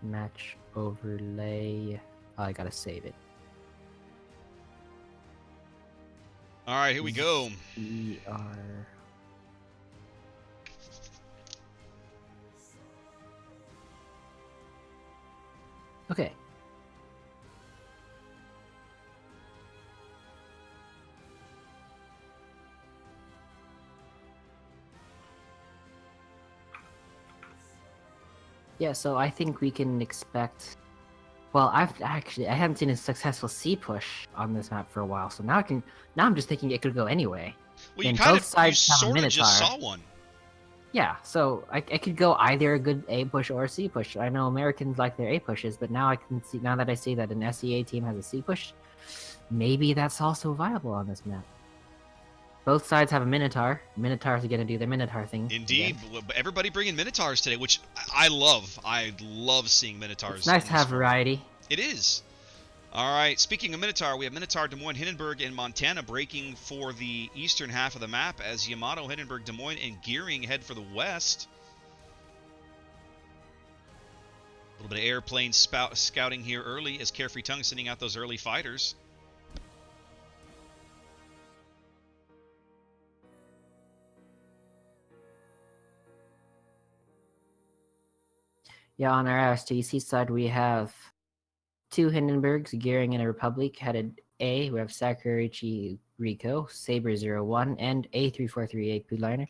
Match overlay. Oh, I gotta save it. All right, here we go. ER. Okay. Yeah, so I think we can expect. Well, I haven't seen a successful C push on this map for a while, so now I'm just thinking it could go anyway. Well, you And kind both of, you sides have a sort of just Minotaur. saw one. Yeah, so I could go either a good A push or a C push. I know Americans like their A pushes, but now now that I see that an SEA team has a C push, maybe that's also viable on this map. Both sides have a Minotaur. Minotaurs are gonna do their Minotaur thing. Indeed, again. everybody bringing Minotaurs today, which I love. I love seeing Minotaurs. It's nice to have variety. It is. All right, speaking of Minotaur, we have Minotaur, Des Moines, Hindenburg, and Montana breaking for the eastern half of the map as Yamato, Hindenburg, Des Moines, and Gearing head for the west. A little bit of airplane scouting here early as Carefree Tongue sending out those early fighters. Yeah, on our RSTC side, we have two Hindenburgs, Gearing and a Republic, headed A. We have Sakurichi Rico, Saber 01, and A3438 Poodliner,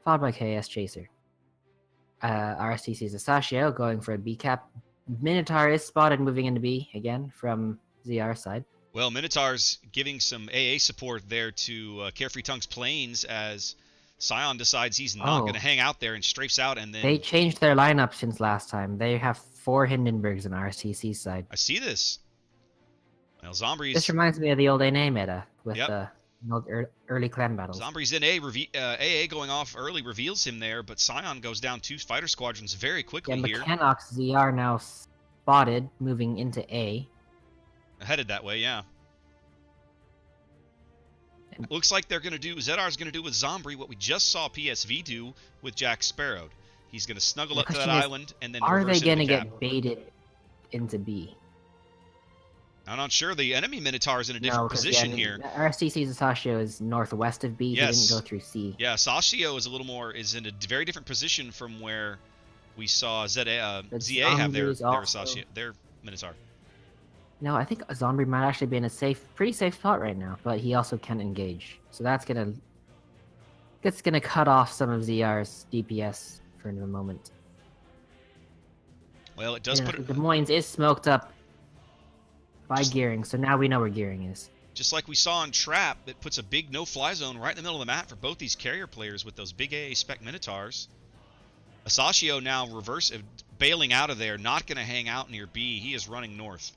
followed by KS Chaser. RSTC's Asashio going for a B cap. Minotaur is spotted moving into B again from ZR side. Well, Minotaur's giving some AA support there to Carefree Tongue's planes as Scion decides he's not going to hang out there and strafes out, and then they changed their lineup since last time. They have 4 Hindenburgs on RSTC side. I see this. Well, Zombre's... This reminds me of the old NA meta with the early clan battles. Zombre's in AA going off early reveals him there, but Scion goes down 2 fighter squadrons very quickly here. Mechanox ZR now spotted moving into A. Headed that way, yeah. It looks like they're going to do, ZR's going to do with Zombie what we just saw PSV do with Jack Sparrow. He's going to snuggle up to that island and then are they going to get baited into B? I'm not sure. The enemy Minotaur is in a different position here. RSTC's Asashio is northwest of B. Yes. He didn't go through C. Yeah, Asashio is in a very different position from where we saw ZA have their Asashio, their Minotaur. No, I think Zombie might actually be in a pretty safe spot right now, but he also can't engage. So that's gonna cut off some of ZR's DPS for the moment. Well, it does put it... Des Moines is smoked up by Gearing, so now we know where Gearing is. Just like we saw in Trap, it puts a big no-fly zone right in the middle of the map for both these carrier players with those big AA spec Minotaurs. Asashio now bailing out of there, not going to hang out near B. He is running north.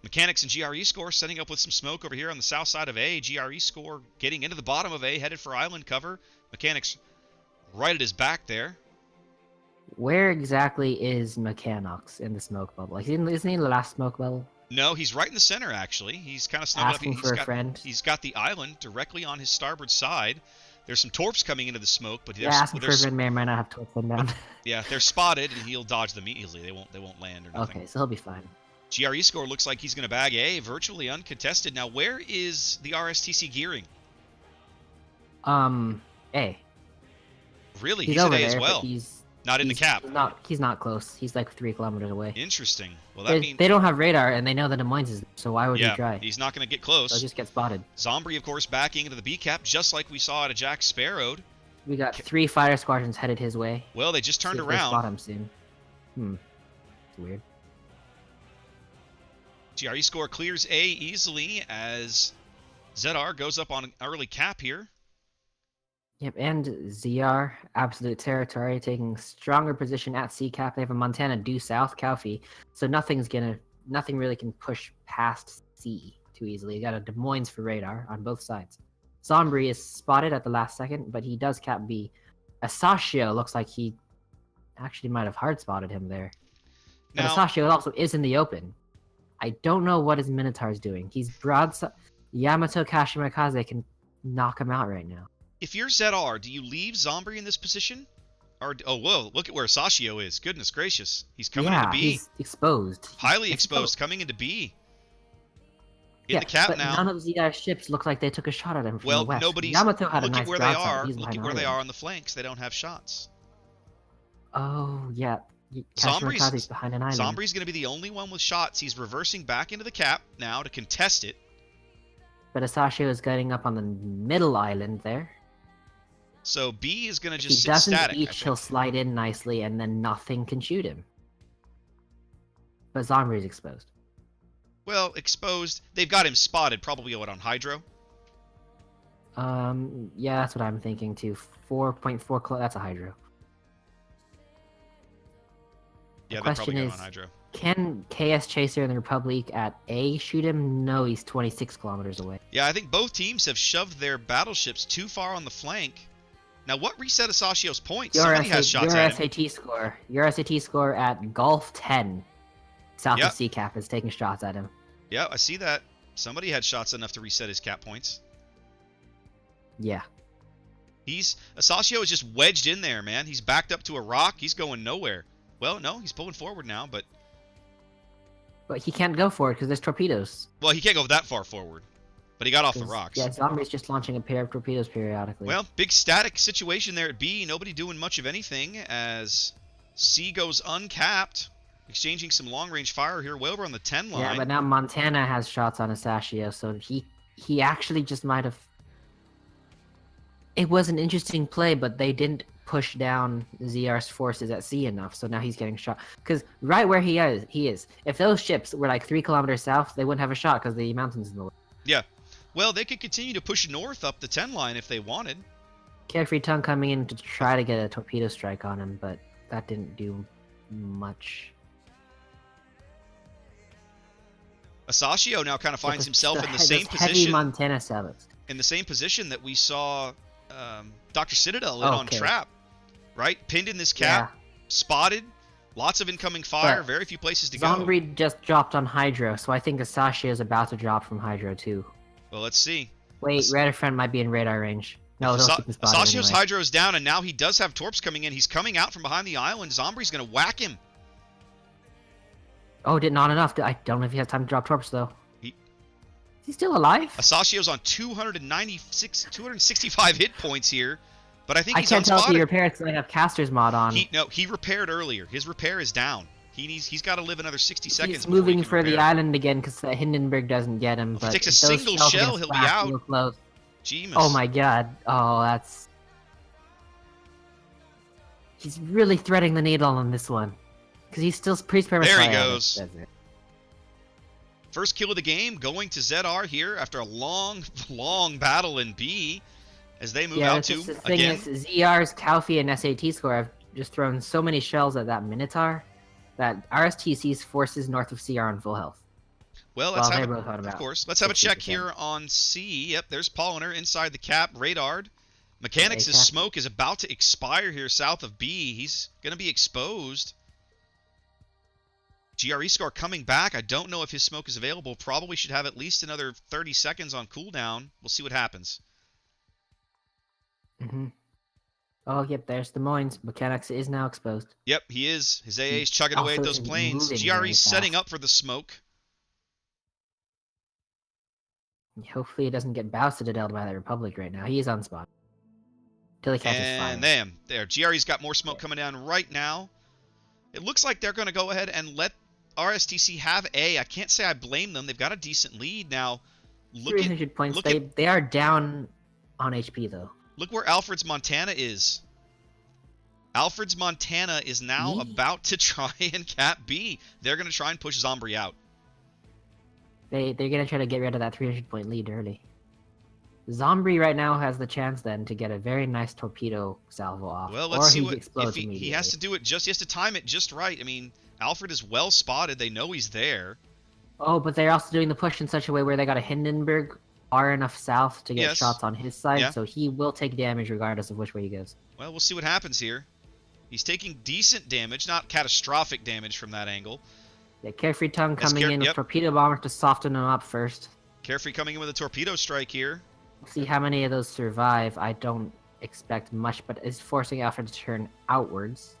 Mechanics and GRE Score setting up with some smoke over here on the south side of A. GRE Score getting into the bottom of A, headed for island cover. Mechanics right at his back there. Where exactly is Mechanox in the smoke bubble? Like, isn't he in the last smoke bubble? No, he's right in the center, actually. He's kind of snuggled asking for a friend. He's got the island directly on his starboard side. There's some torps coming into the smoke, but asking for a friend might not have torps them down. Yeah, they're spotted, and he'll dodge them easily. They won't land or nothing. Okay, so he'll be fine. GRE Score looks like he's going to bag A, virtually uncontested. Now, where is the RSTC Gearing? A. Really? He's at A as well. Not in the cap. He's not close. He's like 3 kilometers away. Interesting. Well, that means they don't have radar, and they know that Des Moines is there, so why would he try? He's not going to get close. He'll just get spotted. Zombie, of course, backing into the B cap, just like we saw at a Jack Sparrow. We got 3 fighter squadrons headed his way. Well, they just turned around. Spot him soon. It's weird. GRE Score clears A easily as ZR goes up on an early cap here. Yep, and ZR, absolute territory, taking stronger position at C cap. They have a Montana due south, Kaufi, so nothing really can push past C too easily. You got a Des Moines for radar on both sides. Zombie is spotted at the last second, but he does cap B. Asashio looks like he actually might have hard spotted him there. But Asashio also is in the open. I don't know what his Minotaur is doing. He's broadside. Yamato Kashimakaze can knock him out right now. If you're ZR, do you leave Zombie in this position? Oh, whoa, look at where Asashio is. Goodness gracious. He's coming into Yeah, B. he's exposed. Highly exposed, coming into B. In Yeah, the cap but now. none of ZR's ships look like they took a shot at him from the Well, west. nobody's. Yamato had a Look nice at where they broadside, but are. he's Look behind at an where they island. are on the flanks. They don't have shots. Oh, yeah. Kashimikaze's behind an island. Zombri's going to be the only one with shots. He's reversing back into the cap now to contest it. But Asashio is getting up on the middle island there. So B is going to If just he sit doesn't static. each, he'll slide in nicely, and then nothing can shoot him. But Zombri's exposed. Well, exposed. They've got him spotted, probably on Hydro. Yeah, that's what I'm thinking too. 4.4 that's a Hydro. Yeah, The they probably question got him is, on Hydro. can KS Chaser and the Republic at A shoot him? No, he's 26 kilometers away. Yeah, I think both teams have shoved their battleships too far on the flank. Now, what reset Asashio's points? Somebody has shots at him. Your SAT score at Gulf 10, south Yep. of Sea Cap, is taking shots at him. Yeah, I see that. Somebody had shots enough to reset his cap points. Yeah. Asashio is just wedged in there, man. He's backed up to a rock. He's going nowhere. Well, no, he's pulling forward now, but he can't go for it because there's torpedoes. well, he can't go that far forward. But he got off the rocks. Yeah, Zombri's just launching a pair of torpedoes periodically. Well, big static situation there at B. Nobody doing much of anything as C goes uncapped. Exchanging some long-range fire here, way over on the 10 line. Yeah, but now Montana has shots on Asashio, so he actually just might have... It was an interesting play, but they didn't push down ZR's forces at sea enough, so now he's getting shot. Because right where he is. If those ships were like 3 kilometers south, they wouldn't have a shot because the mountain's in the way. Yeah. Well, they could continue to push north up the 10 line if they wanted. Carefree Tongue coming in to try to get a torpedo strike on him, but that didn't do much. Asashio now kind of finds himself in the same Heavy position. Montana Sabbath. In the same position that we saw Dr. Citadel in on Trap. Right? Pinned in this cap. Yeah. Spotted. Lots of incoming fire. But very few places to go. Zombie just dropped on Hydro, so I think Asashio is about to drop from Hydro too. Well, let's see. Wait, Radar Friend might be in radar range. No, they'll keep him spotted Asashio's anyway. Hydro's down, and now he does have Torps coming in. He's coming out from behind the island. Zombri's going to whack him. Oh, not enough. I don't know if he has time to drop torps though. Is he still alive? Asashio's on 265 hit points here, but I think he's I can't tell if he unspotted. repaired because I have Caster's mod on. He repaired earlier. His repair is down. He's got to live another 60 seconds. He's before he moving can for the repair. island again because Hindenburg doesn't get him. If But he takes a if those single shells shell, get he'll be slashed out. real close. Jeemus. Oh my god. Oh, that's... He's really threading the needle on this one. Because he's still pre-spermicide. There he goes. First kill of the game going to ZR here after a long, long battle in B as they move out to, the thing again. is, ZR's Kaufi and SAT score have just thrown so many shells at that Minotaur that RSTC's forces north of C are on full health. Well, let's have of course. Let's have a check 60%. here on C. Yep, there's Polliner inside the cap, radared. Mechanics' smoke is about to expire here south of B. He's going to be exposed. GRE score coming back. I don't know if his smoke is available. Probably should have at least another 30 seconds on cooldown. We'll see what happens. Mm-hmm. Oh, yep, there's Des Moines. Mechanics is now exposed. Yep, he is. His AA is chugging away at those planes. GRE's setting up for the smoke. Hopefully he doesn't get Bow Citadel by the Republic right now. He is on spot. Till he catches fire. And there. GRE's got more smoke coming down right now. It looks like they're going to go ahead and let RSTC have A. I can't say I blame them. They've got a decent lead now. 300 points. They are down on HP though. Look where Alfred's Montana is. Alfred's Montana is now about to try and cap B. They're going to try and push Zombri out. They're going to try to get rid of that 300 point lead early. Zombri right now has the chance then to get a very nice torpedo salvo off. Well, let's see if he has to do it he has to time it just right. I mean, Alfred is well spotted. They know he's there. Oh, but they're also doing the push in such a way where they got a Hindenburg far enough south to get shots on his side, so he will take damage regardless of which way he goes. Well, we'll see what happens here. He's taking decent damage, not catastrophic damage from that angle. Yeah, Carefree Tongue coming in with torpedo bombers to soften him up first. Carefree coming in with a torpedo strike here. See how many of those survive. I don't expect much, but is forcing Alpha to turn outwards.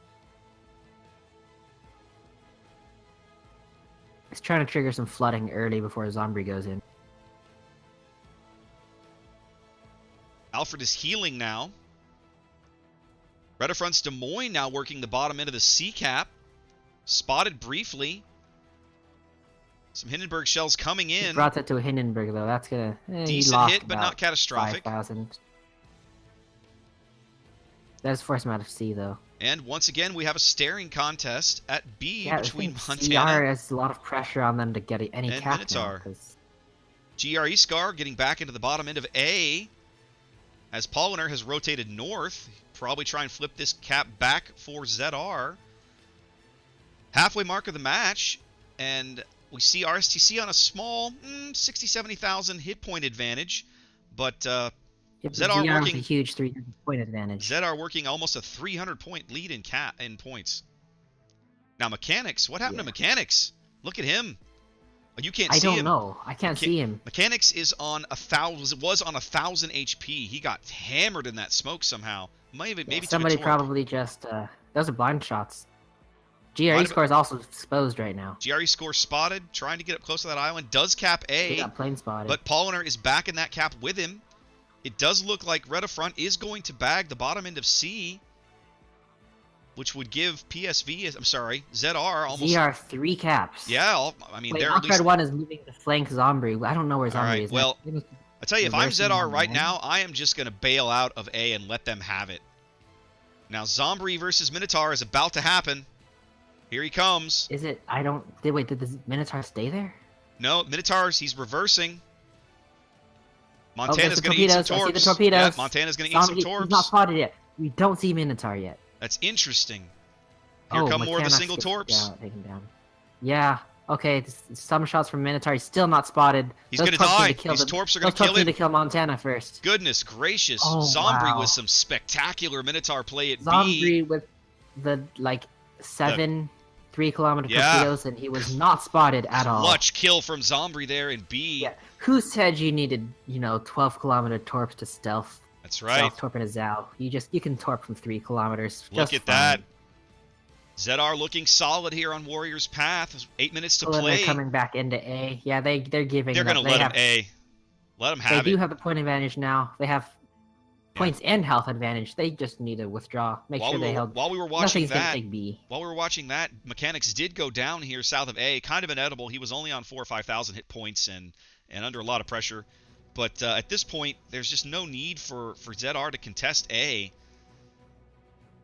He's trying to trigger some flooding early before Zombie goes in. Alfred is healing now. Redifront's Des Moines now working the bottom end of the C cap. Spotted briefly. Some Hindenburg shells coming in. He brought that to a Hindenburg, though. That's gonna... Decent hit, but not catastrophic. 5,000. That's forced him out of C, though. And once again, we have a staring contest at B between Montana CR has a lot of pressure on them to get any and cap Minotaur. now, GRE Scar getting back into the bottom end of A. As Polliner has rotated north. Probably try and flip this cap back for ZR. Halfway mark of the match. And we see RSTC on a small 60, 70,000 hit point advantage. But ZR working a huge 300-point advantage. ZR working almost a 300-point lead in points. Now Mechanics, what happened to Mechanics? Look at him. Oh, you can't see him. I don't know. I can't see him. Mechanics is on 1,000. Was on 1,000 HP. He got hammered in that smoke somehow. Maybe somebody probably just those are blind shots. GRE Score is also exposed right now. GRE Score spotted, trying to get up close to that island. Does cap A. He got plane spotted. But Polliner is back in that cap with him. It does look like Redifront is going to bag the bottom end of C, which would give PSV, I'm sorry, ZR almost... ZR 3 caps. Yeah, I mean, they're at least... one is moving to flank Zombie. I don't know where Zombie is. Well, I tell you, if I'm ZR right now, I am just going to bail out of A and let them have it. Now, Zombie versus Minotaur is about to happen. Here he comes. Is it? I don't... Wait, did the Minotaur stay there? No, Minotaur's, he's reversing. Montana's going to eat some torps. I see the torpedoes. Yeah, Montana's going to eat some torps. He's not spotted yet. We don't see Minotaur yet. That's interesting. Here come more of the single torps. Taken down. Yeah. Okay. Some shots from Minotaur. He's still not spotted. He's going to die. These torps are going to kill him. To kill Montana first. Goodness gracious. Zombie with some spectacular Minotaur play at Zombie B. with the 7 3-kilometer torpedoes, and he was not spotted at all. Clutch kill from Zombie there in B. Yeah. Who said you needed 12-kilometer torps to stealth? That's right. Stealth torp in a Zao. You can torp from 3 kilometers. Look at that. ZR looking solid here on Warrior's Path. 8 minutes to play. They're coming back into A. Yeah, they're giving. They're going to let him A. Let them have it. They do have the point advantage now. They have points and health advantage. They just need to withdraw. Make sure they held. While we were watching B. While we were watching that, Mechanics did go down here south of A. Kind of inedible. He was only on 4,000 or 5,000 hit points and under a lot of pressure. But at this point, there's just no need for ZR to contest A.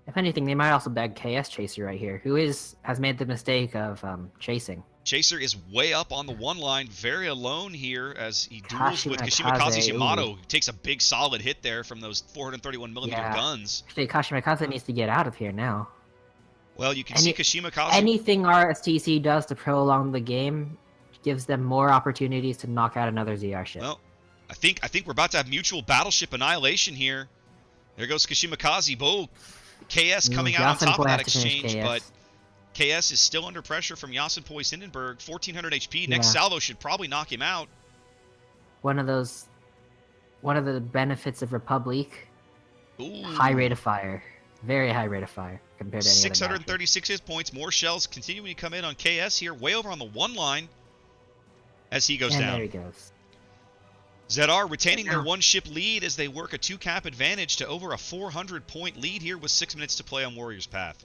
If anything, they might also bag KS Chaser right here, who has made the mistake of chasing. Chaser is way up on the one line, very alone here as he duels with Kashimikaze Yamato, who takes a big solid hit there from those 431mm guns. Actually, Kashimikaze needs to get out of here now. Well, you can see Kashimikaze... Anything RSTC does to prolong the game gives them more opportunities to knock out another ZR ship. Well, I think we're about to have mutual battleship annihilation here. There goes Kashimikaze. KS coming out on top of that exchange, but KS is still under pressure from Yasenpoi Hindenburg. 1,400 HP. Next salvo should probably knock him out. One of the benefits of Republic. Ooh. High rate of fire. Very high rate of fire compared to any 636 hit points. More shells continuing to come in on KS here. Way over on the one line as he goes down. There he goes. ZR retaining their one-ship lead as they work a 2-cap advantage to over a 400-point lead here with 6 minutes to play on Warrior's Path.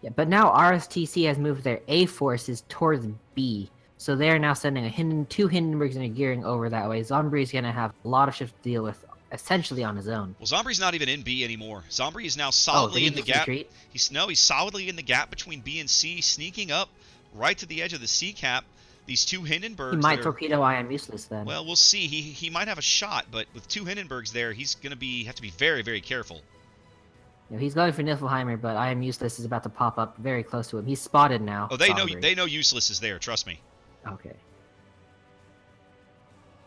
Yeah, but now RSTC has moved their A forces towards B, so they're now sending two Hindenburgs and a Gearing over that way. Zombie's going to have a lot of ships to deal with, essentially on his own. Well, Zombie's not even in B anymore. Zombie is now solidly in the gap. He's solidly in the gap between B and C, sneaking up right to the edge of the C cap. These two Hindenburgs. He might torpedo I Am Useless then. Well, we'll see. He might have a shot, but with two Hindenburgs there, he's going to have to be very, very careful. Yeah, he's going for Niflheimer, but I Am Useless is about to pop up very close to him. He's spotted now. Oh, they know Useless is there. Trust me. Okay. If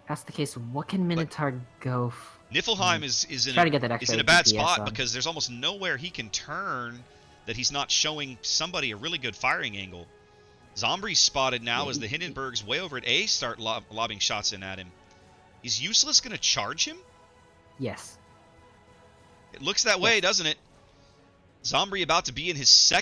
that's the case, what can Minotaur go? Niflheim is in a bad spot because there's almost nowhere he can turn that he's not showing somebody a really good firing angle. Zombie's spotted now as the Hindenburgs way over at A start lobbing shots in at him. Is Useless going to charge him? Yes. It looks that way, doesn't it? Zombie about to be in his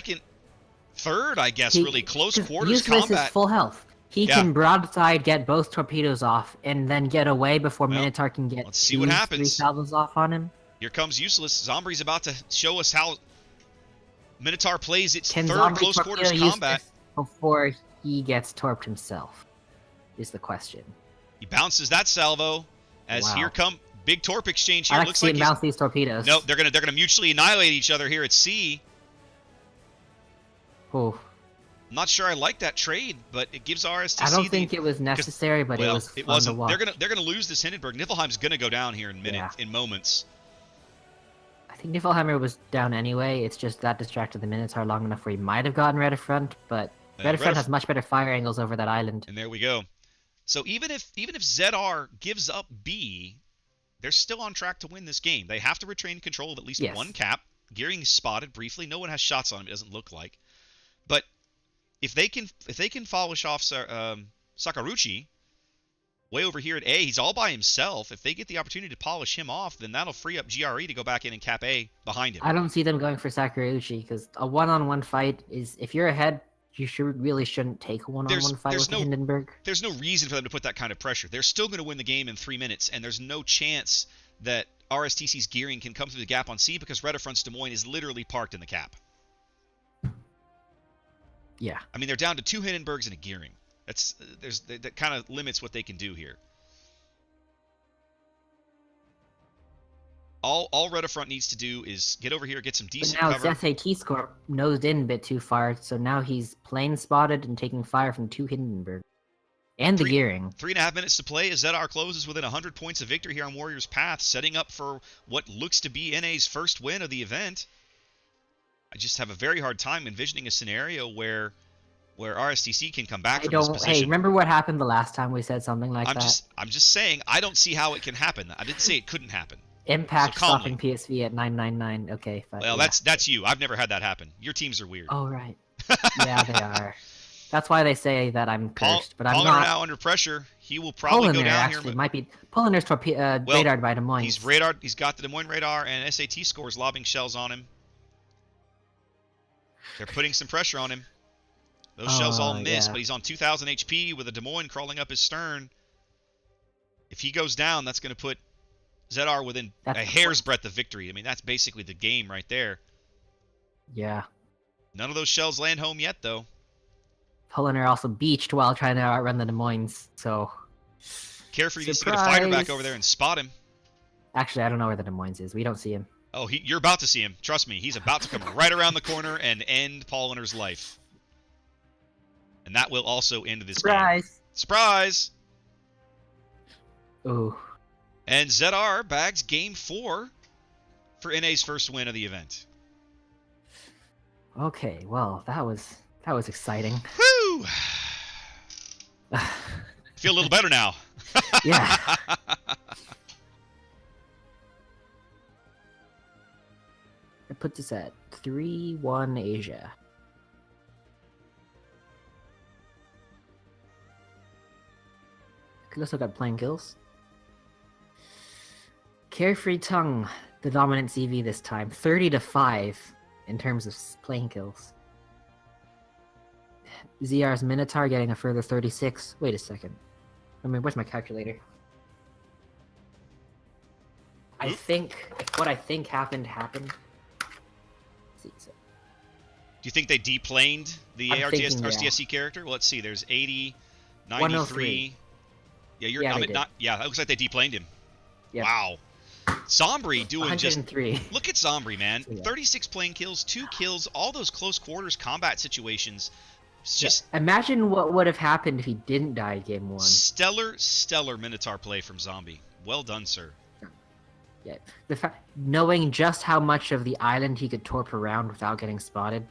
third, I guess, really close quarters Useless combat. is full health. He can broadside, get both torpedoes off, and then get away before Minotaur can get let's see what happens. 3 salvos off on him. Here comes Useless. Zombie's about to show us how Minotaur plays its Can third Zombie close quarters torpedo combat. Useless before he gets torped himself, is the question. He bounces that salvo as here come big torp exchange here. I like Looks to see like him bounce these torpedoes. No, they're gonna mutually annihilate each other here at sea. Oh. I'm not sure I like that trade, but it gives RSTC. I don't think it was necessary, but it was fun to watch. They're gonna lose this Hindenburg. Niflheim's gonna go down here in moments. I think Niflheimer was down anyway. It's just that distracted the Minotaur long enough where he might have gotten Red Front, but Red Front has much better fire angles over that island. And there we go. So even if ZR gives up B, they're still on track to win this game. They have to retain control of at least one cap. Gearing is spotted briefly. No one has shots on him. It doesn't look like, but if they can polish off Sakaruchi way over here at A, he's all by himself. If they get the opportunity to polish him off, then that'll free up GRE to go back in and cap A behind him. I don't see them going for Sakaruchi because a one-on-one fight is, if you're ahead, you really shouldn't take a one-on-one fight with Hindenburg. There's no reason for them to put that kind of pressure. They're still going to win the game in 3 minutes, and there's no chance that RSTC's gearing can come through the gap on C because Redifront's Des Moines is literally parked in the cap. Yeah. I mean, they're down to 2 Hindenburgs and a gearing. That kind of limits what they can do here. All Redifront needs to do is get over here, get some decent cover. But now SAT score nosed in a bit too far, so now he's plane spotted and taking fire from 2 Hindenburg. And the gearing. 3.5 minutes to play as ZR closes within 100 points of victory here on Warriors Path, setting up for what looks to be NA's first win of the event. I just have a very hard time envisioning a scenario where RSTC can come back from this position. Hey, remember what happened the last time we said something like that? I'm just saying, I don't see how it can happen. I didn't say it couldn't happen. Impact stopping PSV at 999. Okay, fine. Well, that's you. I've never had that happen. Your teams are weird. Oh, right. Yeah, they are. That's why they say that I'm cursed, but I'm not. Polliner now under pressure. He will probably go down here. Might be Polliner's radared by Des Moines. He's radared. He's got the Des Moines radar, and SAT scores lobbing shells on him. They're putting some pressure on him. Those shells all miss, but he's on 2,000 HP with a Des Moines crawling up his stern. If he goes down, that's going to put ZR within a hair's breadth of victory. I mean, that's basically the game right there. Yeah. None of those shells land home yet, though. Polliner also beached while trying to outrun the Des Moines, so... Carefree needs to get a fighter back over there and spot him. Actually, I don't know where the Des Moines is. We don't see him. Oh, you're about to see him. Trust me, he's about to come right around the corner and end Polliner's life. And that will also end this game. Surprise! Ooh. And ZR bags game 4 for NA's first win of the event. Okay, well, that was exciting. Woo! Feel a little better now. Yeah. I put this at 3-1 Asia. Could also got playing kills. Carefree Tongue, the dominant CV this time, 30-5 in terms of playing kills. ZR's Minotaur getting a further 36. Wait a second. I mean, where's my calculator? I think what I think happened. Do you think they deplaned the RSTSC character? Well, let's see. There's 80, 93. Yeah, it looks like they deplaned him. Yep. Wow. Zombie doing 103. Just... Look at Zombie, man. 36 plane kills, 2 kills, all those close quarters combat situations. It's just... Imagine what would have happened if he didn't die in game 1. Stellar Minotaur play from Zombie. Well done, sir. Yeah. Knowing just how much of the island he could torp around without getting spotted